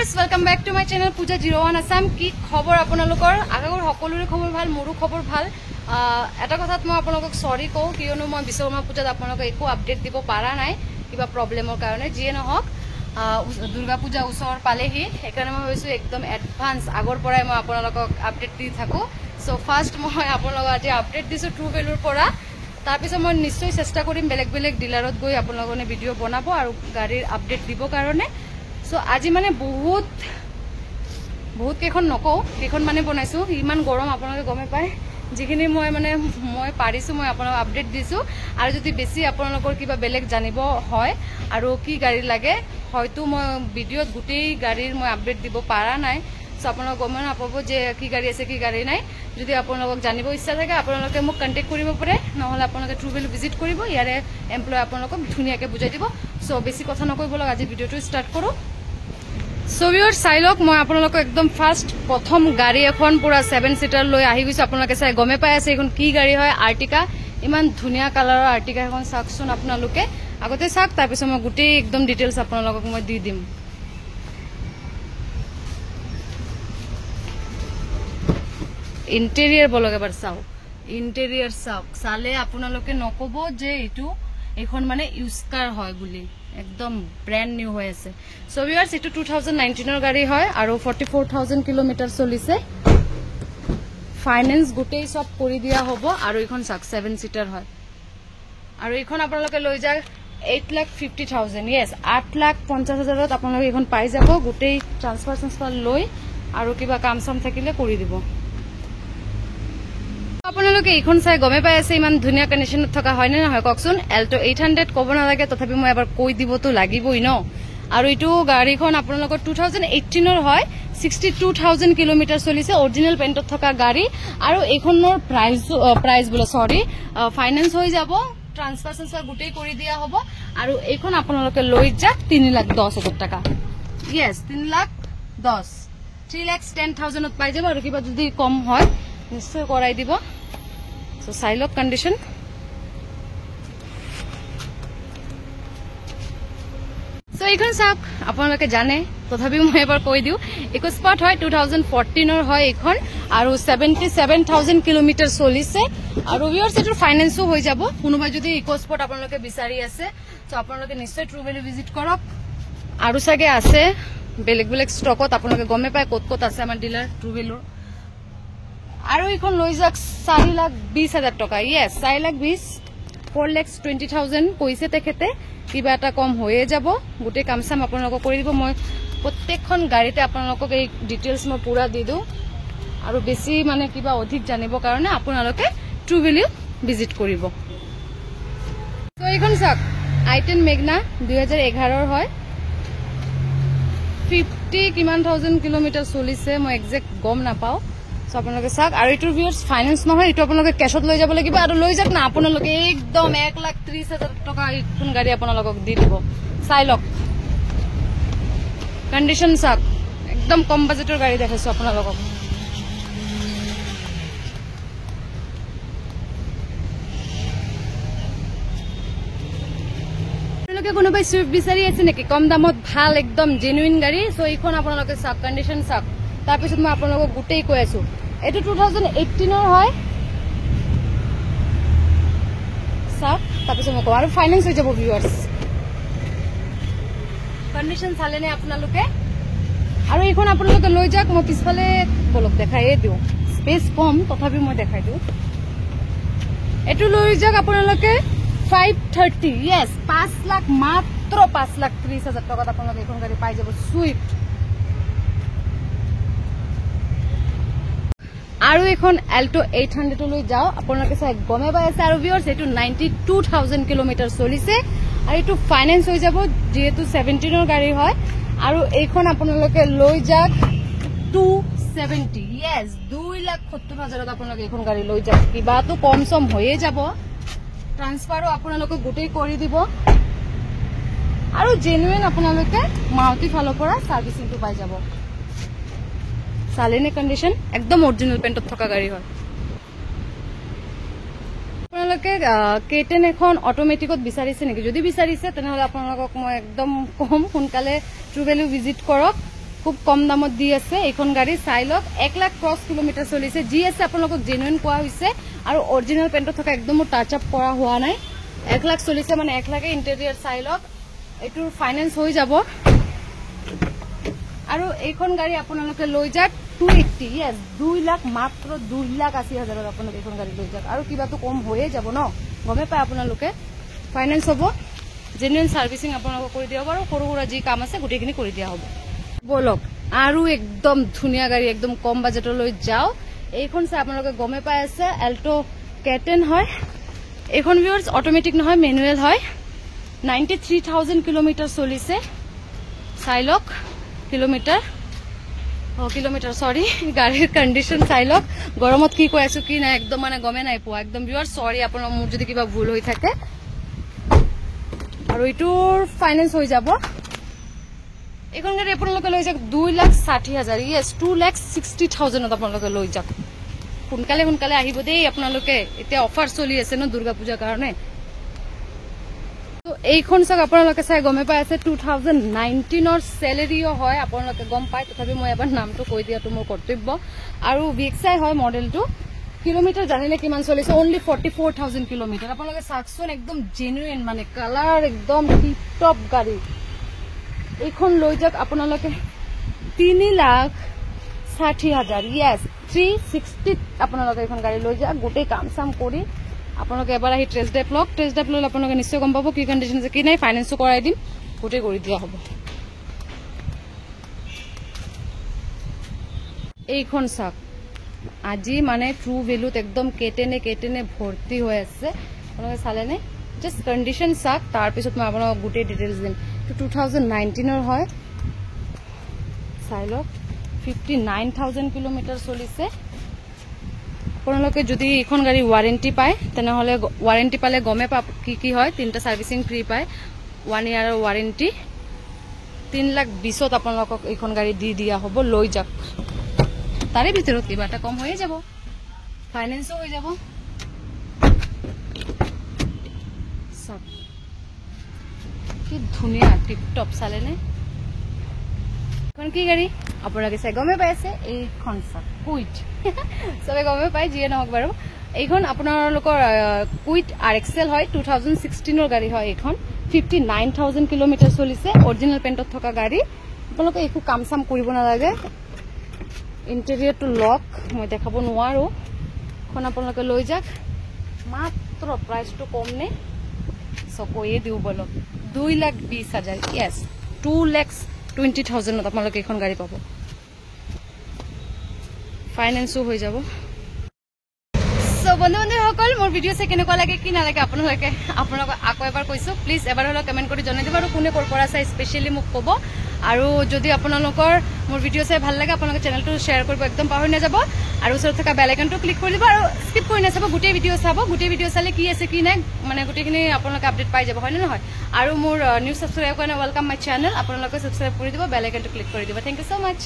viewers welcome back to my channel পূজা 01 আসাম কি খবৰ আপোনালোকৰ আগৰ সকলোৰে খবৰ ভাল মোৰো খবৰ ভাল এটা কথাত মই আপোনালোকক সৰি কওঁ কিয়নো মই বিশ্বকৰ্মা পূজাত আপোনালোকক একো আপডেট দিব পাৰা নাই কিবা প্ৰবলেমৰ কাৰণে যিয়ে নহওক দুৰ্গা পূজা ওচৰ পালেহি সেইকাৰণে মই ভাবিছো একদম এডভান্স আগৰ পৰাই মই আপোনালোকক আপডেট দি থাকো সো ফাৰ্স্ট মই আপোনালোকক আজি আপডেট দিছো ট্ৰু ভেলুৰ পৰা তাৰপিছত মই নিশ্চয় চেষ্টা কৰিম বেলেগ বেলেগ ডিলাৰত গৈ আপোনালোকনে ভিডিঅ' বনাব আৰু গাড়ীৰ আপডেট দিব কাৰণে সো আজি মানে বহুত কেখন নকও কেখন মানে বনাইছো ইমান গৰম আপোনালোকে গমে পায় যিখিনি মই পাৰিছো মই আপোনাক আপডেট দিছো আৰু যদি বেছি আপোনালোকৰ কিবা বেলেগ জানিব হয় আৰু কি গাড়ী লাগে হয়তো মই ভিডিঅ'ত গুটেই গাড়ীৰ মই আপডেট দিব পাৰা নাই সো আপোনালোক গম নাপাব যে কি গাড়ী আছে কি গাড়ী নাই যদি আপোনালোকক জানিব ইচ্ছা থাকে আপোনালোকে মোক কন্টাক্ট কৰিব পাৰে নহলে আপোনালোকে ট্ৰু ভেলু ভিজিট কৰিব ইয়াৰে এমপ্লয় আপোনালোকক ধুনিয়াকে বুজাই দিব সো বেছি কথা নকৈ বলক আজি ভিডিঅ'টো ষ্টাৰ্ট কৰো সো ভিউয়াৰ্স চাইলক মই আপোনালোকক একদম ফাৰ্স্ট প্ৰথম গাড়ী এখন পুৰা 7 সিটাৰ লৈ আহি গৈছো আপোনালোকে চাই গমে পাই আছে এখন কি গাড়ী হয় আৰ্টিকা ইমান ধুনিয়া কালাৰৰ আৰ্টিকা এখন চাকচোন আপোনালোকে আগতে চাক তাৰ পিছত মই গুটেই একদম ডিটেইলছ আপোনালোকক মই দি দিম ইন্টেৰিয়ৰ বলক এবাৰ চাও ইন্টেৰিয়ৰ চাওক চালে আপোনালোকে নকব যে এটো এখন মানে ইউজ কাৰ হয় বুলি একদম ব্ৰ্যান্ড নিউ হৈ আছে সো ভিউয়াৰ্স এটো 2019 এৰ গাড়ী হয় আৰু 44000 কিলোমিটাৰ চলিছে ফাইনান্স গুটেই সব কৰি দিয়া হ'ব আৰু এখন 7 সিটাৰ হয় আৰু এখন আপোনালোকে লৈ যায় 8,50,000 yes 8,50,000ত আপোনালোকে এখন পাই যাব গুটেই ট্ৰান্সফাৰ লৈ আৰু কিবা কাম সাম থাকিলে কৰি দিব আপোনালোকে এইখন চাই গমে পাই আছে ইমান ধুনিয়া কন্ডিশনত থকা হয় না নহয় ককচোন এল্টো 800 কব না লাগে তথাপি মই এবাৰ কৈ দিব তো লাগিবই ন আৰু ইটো গাড়ীখন আপোনালোকৰ 2018 ৰ হয় 62,000 কিলোমিটাৰ চলিছে অৰিজিনাল পেইন্টত থকা গাড়ী আৰু এইখনৰ প্ৰাইস বলে সৰি ফাইনান্স হৈ যাব ট্ৰান্সফাৰ গুটেই কৰি দিয়া হ'ব আৰু এইখন আপোনালোকে লৈ যাক 3,10,000 টাকা yes 3,10,000 ত পাই যাব আৰু কিবা যদি কম হয় নিশ্চয় কৰাই দিব সো সাইলক কন্ডিশন সো এইখন সাক আপোনালোকে জানে তথাপি মই এবাৰ কৈ দিও ইকো স্পট হয় 2014 ৰ হয় এইখন আৰু 77,000 কিলোমিটাৰ চলিছে আৰু ভিউয়াৰ্স এটো ফাইনান্সও হৈ যাব কোনোবা যদি ইকো স্পট আপোনালোকে বিচাৰি আছে সো আপোনালোকে নিশ্চয় ট্ৰু ভেলু ভিজিট কৰক আৰু সাগে আছে বেলেগ বেলেগ ষ্টকত আপোনালোকে গমে পায় কত আছে আমাৰ ডিলাৰ ট্ৰু ভেলুৰ আৰু এখন লৈ যাক 4,20,000 টাকা yes 4,20 4,20,000 কইছে তেখেতে কিবা এটা কম হয়ে যাব গুটে কাম সাম আপোনালোকক কৰি দিব মই প্ৰত্যেকখন গাড়ীতে আপোনালোকক এই ডিটেইলছ মই পুৰা দি দিও আৰু বেছি মানে কিবা অধিক জানিব কাৰণে আপোনালোকে ট্ৰু ভেলু ভিজিট কৰিব তো এইখন চাক i10 মেগনা 2011 ৰ হয় 50 কিমান থাউজেন্ড কিলোমিটাৰ চলিছে মই এক্সাক্ট গম নাপাও আপোনালোকে চাক আৰু ইটোৰ ভিউয়াৰ্স ফাইনান্স নহয় ইটো আপোনালোকে ক্যাশত লৈ যাব লাগিব আৰু লৈ যাক না আপোনালোকে একদম 1,30,000 টকা ইখন গাড়ী আপোনালোকক দি দিব চাইলক কন্ডিশন চাক একদম কম বাজেটৰ গাড়ী দেখাইছো আপোনালোকক আপোনালোকে কোনোবাই সুইফট বিচাৰি আছে নেকি কম দামত ভাল একদম জেনুইন গাড়ী সো এইখন আপোনালোকে চাক কন্ডিশন চাক তাৰ পিছত মই আপোনালোকক গুটেই কৈ আছো এটো 2018 ৰ হয় সাক তাৰপিছত মই কওঁ আৰু ফাইনান্স হৈ যাব ভিউয়াৰ্স কন্ডিশন চালেনে আপোনালোকে আৰু এইখন আপোনালোকে লৈ যাক মই পিছফালে বলক দেখাই দিও স্পেস কম তথাপি মই দেখাই দিও এটো লৈ যাক আপোনালোকে 530 yes 5 লাখ মাত্ৰ 5,30,000 টকাত আপোনালোকে এইখন গাড়ী পাই যাব সুইফট আৰু এখন এল্টো 800 লৈ যাও আপোনালোকে চাই গমে পাই আছে আৰু ভিউয়াৰ্স এটো 92,000 কিলোমিটাৰ চলিছে আৰু এটো ফাইনান্স হৈ যাব যেহেতু 17 ৰ গাড়ী হয় আৰু এইখন আপোনালোকে লৈ যাক 270 yes 2,70,000 আপোনালোকে এইখন গাড়ী লৈ যাক কিবা তো কম সম হৈয়ে যাব ট্ৰান্সফাৰো আপোনালোকে গুটেই কৰি দিব আৰু জেনুইন আপোনালোকে মাউতি ফালৰ পৰা সাৰ্ভিসিংটো পাই যাব সালেনে কন্ডিশন একদম অৰিজিনাল পেইন্টত থকা গাড়ী হয় আপোনালোকে কেটেন এখন অটোমেটিকত বিচাৰিছে নেকি যদি বিচাৰিছে তেনহলে আপোনালোকক মই একদম কম সোনকালে ট্ৰু ভেলু ভিজিট কৰক খুব কম দামত দি আছে এইখন গাড়ী চাই লওক 1 লাখ ক্ৰছ কিলোমিটাৰ চলিছে জি আছে আপোনালোকক জেনুইন কোৱা হৈছে আৰু অৰিজিনাল পেইণ্টত থকা একদম টাচ আপ কৰা হোৱা নাই 1 লাখ চলিছে মানে 1 লাখে ইন্টেৰিয়ৰ চাই লওক এটোৰ ফাইনান্স হৈ যাব আৰু এইখন গাড়ী আপোনালোকে লৈ যাক 280 yes 2 লাখ মাত্ৰ 2,80,000 আপোনালোকে এইখন গাড়ী লৈ যাক আৰু কিবাটো কম হৈয়ে যাব ন গমে পায় আপোনালোকে ফাইনান্স হ'ব জেনুইন সার্ভিসিং আপোনালোকক কৰি দিয়া হ'ব আৰু সৰু সৰু যি কাম আছে গোটেইখিনি কৰি দিয়া হ'ব বলক আৰু একদম ধুনিয়া গাড়ী একদম কম বাজেটৰ লৈ যাও এইখন চাই আপোনালোকে গমে পাই আছে এল্টো কেটেন হয় এইখন ভিউয়ার্স অটোমেটিক নহয় ম্যানুয়াল হয় 93,000 কিলোমিটাৰ চলিছে চাই লওক কিলোমিটাৰ সৰি গাড়ীৰ কন্ডিশন চাই লওক গৰমত কি কৈ আছো কি নাই একদম মানে গমে নাই পোৱা একদম ভিউয়াৰ্স সৰি আপোনাৰ মোৰ যদি কিবা ভুল হৈ থাকে আৰু ইটোৰ ফাইনান্স হৈ যাব এখন গাড়ী আপোনালোকে লৈ যাক 2,60,000 yes 2,60,000 আপোনালোকে লৈ যাক সোনকালে আহিব দেই আপোনালোকে এতিয়া অফাৰ চলি আছে ন দুৰ্গা পূজাৰ কাৰণে তো এইখন চাক আপোনালোকে চাই গমে পাই আছে 2019 ৰ স্যালাৰিও হয় আপোনালোকে গম পায় তথাপি মই এবাৰ নামটো কৈ দিয়াটো মোৰ কৰ্তব্য আৰু ভিক্সাই হয় মডেলটো কিলোমিটাৰ জানিলে কিমান চলিছে only 44,000 কিলোমিটাৰ আপোনালোকে চাকচোন একদম জেনুইন মানে কালাৰ একদম টিপ টপ গাড়ী এইখন লৈ যাক আপোনালোকে 3,60,000 yes 360 আপোনালোকে এইখন গাড়ী লৈ যাক গোটেই কাম সাম কৰি আপোনালোকে এবাৰ আহি টেষ্ট ড্ৰাইভ লৈ আপোনালোকে নিশ্চয় গম পাব কি কন্ডিশন আছে কি নাই ফাইনান্সও কৰাই দিম গোটেই কৰি দিয়া হ'ব এইখন চাক আজি মানে ট্ৰু ভ্যালুত একদম কেটেনে ভৰ্তি হৈ আছে আপোনালোকে চালে নে জাস্ট কন্ডিশন চাক তাৰ পিছত মই আপোনাক গোটেই ডিটেইলছ দিম 2019 ৰ হয় চাই লওক 59,000 কিলোমিটাৰ চলিছে আপোনালোকে যদি এখন গাড়ী ওয়াৰেন্টি পায় তেনেহলে ওয়াৰেন্টি পালে গমে পাব কি হয় তিনটা সাৰ্ভিসিং ফ্ৰি পায় 1 ইয়াৰৰ ওয়াৰেন্টি 3,20,000 আপোনালোকক এখন গাড়ী দি দিয়া হ'ব লৈ যাক তাৰে ভিতৰত কিবা এটা কম হৈ যাব ফাইনান্সও হৈ যাব সব কি ধুনিয়া টিপ টপ চালে নে কোন কি গাড়ী আপোনালোকে চাই গমে পাই আছে এইখন চাক কুইট সবে গমে পাই যিয়ে নহওক বাৰু এইখন আপোনালোকৰ কুইট আৰএক্সএল হয় 2016 ৰ গাড়ী হয় এইখন 59,000 কিলোমিটাৰ চলিছে অৰিজিনাল পেইণ্টত থকা গাড়ী আপোনালোকে একো কাম সাম কৰিব নালাগে ইন্টেৰিয়ৰ টু লক মই দেখাব নোৱাৰো খন আপোনালোকে লৈ যাক মাত্ৰ প্ৰাইসটো কম নে সকয়ে দিও বলক 2,20,000 yes 2,20,000 আপোনালোকে এখন গাড়ী পাব ফাইনান্সও হৈ যাব সো বন্ধুসকল মোৰ ভিডিও চাই কেনেকুৱা লাগে কি নালাগে আপোনালোকে আকৌ এবাৰ কৈছো প্লিজ এবাৰ হলো কমেন্ট কৰি জনাই দিব আৰু কোনে কৰ পৰা চাই স্পেশালি মোক ক'ব আৰু যদি আপোনালোকৰ মোৰ ভিডিও চাই ভাল লাগে আপোনালোকে চেনেলটো শেয়াৰ কৰিব একদম পাহৰি নাযাব আৰু ওচৰত থকা বেল আইকনটো ক্লিক কৰি দিব আৰু স্কিপ কৰি নাচাব গোটেই ভিডিও চাব গোটেই ভিডিও চালে কি আছে কি নাই মানে গোটেইখিনি আপোনালোকে আপডেট পাই যাব হয় নে নহয় আৰু মোৰ নিউ সাবস্ক্ৰাইব কাৰণে ওয়েলকাম মাই চেনেল আপোনালোকে সাবস্ক্ৰাইব কৰি দিব বেল আইকনটো ক্লিক কৰি দিব থ্যাংক ইউ সো মাচ